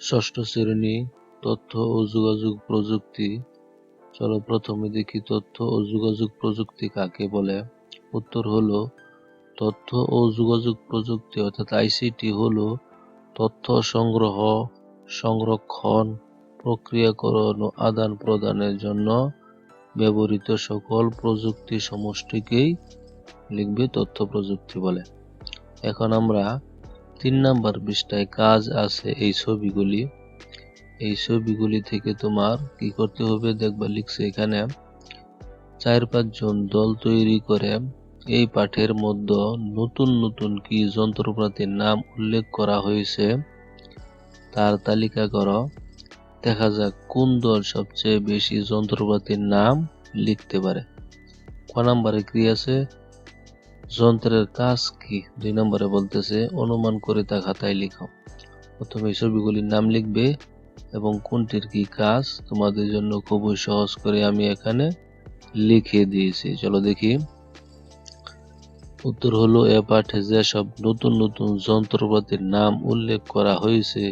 ষষ্ঠ শ্রেণী তথ্য ও যোগাযোগ প্রযুক্তি। চলো প্রথমে দেখি তথ্য ও যোগাযোগ প্রযুক্তি কাকে বলে। উত্তর হলো তথ্য ও যোগাযোগ প্রযুক্তি অর্থাৎ আইসিটি হলো তথ্য সংগ্রহ, সংরক্ষণ, প্রক্রিয়াকরণ ও আদান প্রদানের জন্য ব্যবহৃত সকল প্রযুক্তি সমষ্টিকেই লিখবে তথ্য প্রযুক্তি বলে। এখন আমরা 3 নাম্বার পৃষ্ঠায় কাজ আছে এই ছবিগুলি। এই ছবিগুলি থেকে তোমার কি করতে হবে দেখবা লিখছে এখানে 4-5 জন দল তৈরি করে এই পাঠের মধ্যে নতুন নতুন কি যন্ত্রপাতির নাম উল্লেখ করা হয়েছে তার তালিকা করো। দেখা যাক কোন দল সবচেয়ে বেশি যন্ত্রপাতির নাম লিখতে পারে। ক নম্বরে কি আছে, যন্ত্রের কাজ কি। 2 নম্বরে বলতেছে অনুমান করে তা খাতায় লিখো। প্রথমে ছবিগুলির নাম লিখবে এবং কোনটির কি কাজ তোমাদের জন্য খুবই সহজ করে আমি এখানে লিখে দিয়েছি। চলো দেখি। উত্তর হলো এ পাঠে যেসব নতুন নতুন যন্ত্রপাতির নাম উল্লেখ করা হয়েছে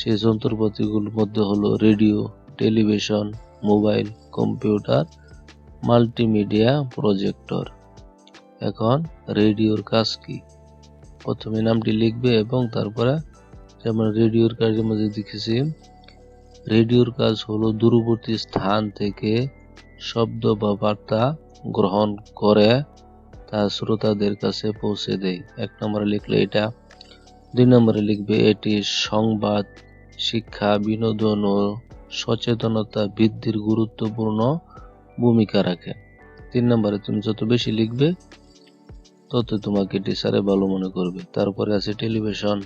সেই যন্ত্রপাতিগুলোর মধ্যে হলো radio, television, mobile, computer, multimedia, projector. এখন রেডিওর কাজ কি, প্রথমে নামটি লিখবে এবং তারপরে যেমন রেডিওর কাজের মধ্যে দেখেছি রেডিওর কাজ হলো দূরবর্তী স্থান থেকে শব্দ বা বার্তা গ্রহণ করে তা শ্রোতাদের কাছে পৌঁছে দেয়। 1 নম্বরে লিখলে এটা। 2 নম্বরে লিখবে এটি সংবাদ, শিক্ষা, বিনোদন ও সচেতনতা বৃদ্ধির গুরুত্বপূর্ণ ভূমিকা রাখে। 3 নম্বরে তুমি যত বেশি লিখবে তত তোমাকে টিচারে ভালো মনে করবে। তারপরে আছে টেলিভিশন।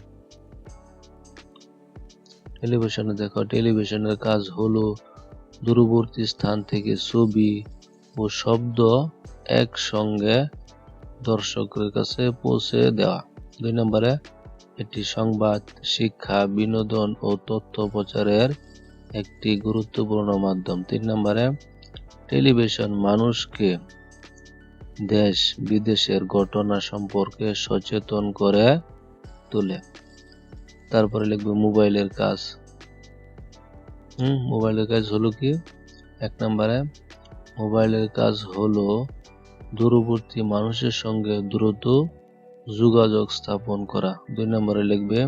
টেলিভিশনে দেখো টেলিভিশনের কাজ হলো দূরবর্তী স্থান থেকে ছবি ও শব্দ একসঙ্গে দর্শকের কাছে পৌঁছে দেওয়া। 2 নম্বরে এটি সংবাদ, শিক্ষা, বিনোদন ও তথ্য প্রচারের একটি গুরুত্বপূর্ণ মাধ্যম। 3 নম্বরে টেলিভিশন মানুষকে দেশ বিদেশের ঘটনা সম্পর্কে সচেতন করে তোলে। তারপরে লিখবে মোবাইলের কাজ। মোবাইলের কাজ হলো কি, 1 নম্বরে মোবাইলের কাজ হলো দূরবর্তী মানুষের সঙ্গে দ্রুত যোগাযোগ স্থাপন করা। 2 নম্বরে লিখবে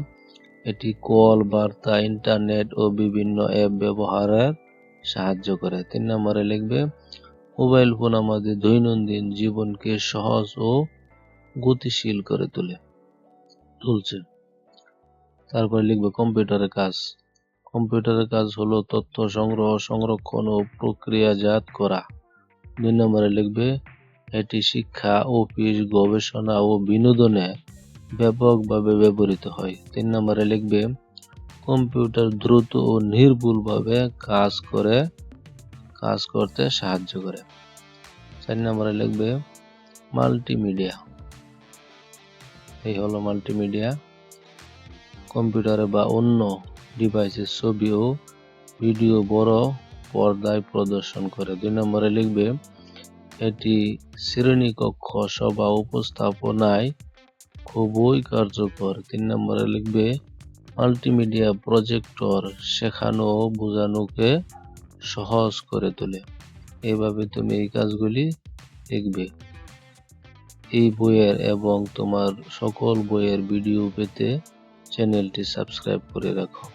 এটি কল, বার্তা, ইন্টারনেট ও বিভিন্ন অ্যাপ ব্যবহারের সাহায্য করে। 3 নম্বরে লিখবে মোবাইল ফোন আমাদের দৈনন্দিন জীবনকে সহজ ও গতিশীল করে তুলছে। তারপরে লিখবে কম্পিউটারের কাজ। কম্পিউটারের কাজ হলো তথ্য সংগ্রহ, সংরক্ষণ ও প্রক্রিয়াজাত করা। 2 নম্বরে লিখবে এটি শিক্ষা, অফিস, গবেষণা ও বিনোদনে ব্যাপকভাবে ব্যবহৃত হয়। 3 নম্বরে লিখবে কম্পিউটার দ্রুত ও নির্ভুলভাবে কাজ করতে সাহায্য করে। 4 নম্বরে লিখবে মাল্টিমিডিয়া। এই হলো মাল্টিমিডিয়া, কম্পিউটারে বা অন্য ডিভাইসে ছবি ও ভিডিও বড় পর্দায় প্রদর্শন করে। 2 নম্বরে লিখবে এটি শ্রেণীকক্ষ, সভা উপস্থাপনায় খুবই কার্যকর। 3 নম্বরে লিখবে মাল্টিমিডিয়া প্রজেক্টর শেখানো ও বোঝানোকে সহজ করে তোলে। এইভাবে তুমি এই কাজগুলি লিখবে। এই বইয়ের এবং তোমার সকল বইয়ের ভিডিও পেতে চ্যানেলটি সাবস্ক্রাইব করে রাখো।